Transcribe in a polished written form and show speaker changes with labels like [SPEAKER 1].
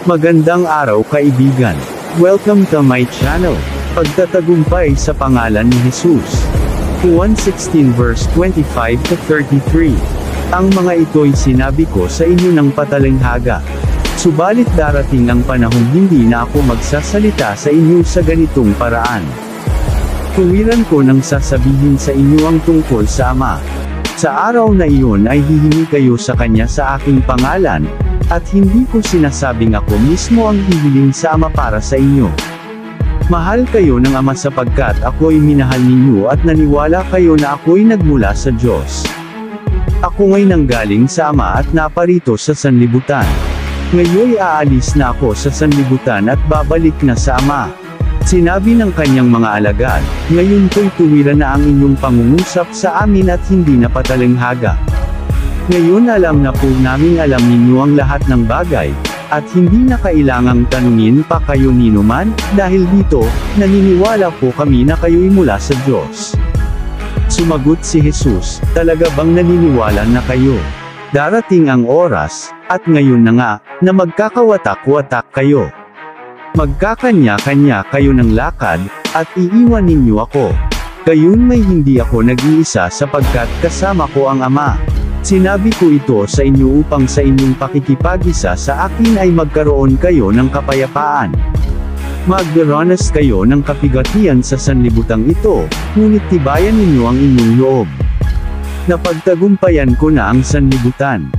[SPEAKER 1] Magandang araw kaibigan. Welcome to my channel. Pagtatagumpay sa pangalan ni Jesus. Juan 16 verse 25 to 33. Ang mga ito'y sinabi ko sa inyo ng patalinghaga. Subalit darating ang panahong hindi na ako magsasalita sa inyo sa ganitong paraan. Tuwiran ko nang sasabihin sa inyo ang tungkol sa Ama. Sa araw na iyon ay hihingi kayo sa Kanya sa aking pangalan, at hindi ko sinasabing ako mismo ang hihiling sa Ama para sa inyo. Mahal kayo ng Ama sapagkat ako'y minahal ninyo at naniwala kayo na ako'y nagmula sa Diyos. Ako nga'y nanggaling sa Ama at naparito sa sanlibutan. Ngayon'y aalis na ako sa sanlibutan at babalik na sa Ama. Sinabi ng kanyang mga alagad, ngayon ko'y tuwiran na ang inyong pangungusap sa amin at hindi na patalinghaga. Ngayon alam na po naming alam ninyo ang lahat ng bagay, at hindi na kailangang tanungin pa kayo ninuman, dahil dito, naniniwala po kami na kayo'y mula sa Diyos. Sumagot si Jesus, talaga bang naniniwala na kayo? Darating ang oras, at ngayon na nga, na magkakawatak-watak kayo. Magkakanya-kanya kayo ng lakad, at iiwan ninyo ako. Gayon may hindi ako nag-iisa sapagkat kasama ko ang Ama. Sinabi ko ito sa inyo upang sa inyong pakikipag-isa sa akin ay magkaroon kayo ng kapayapaan. Magdaranas kayo ng kapigatian sa sanlibutang ito, ngunit tibayan ninyo ang inyong loob. Napagtagumpayan ko na ang sanlibutan.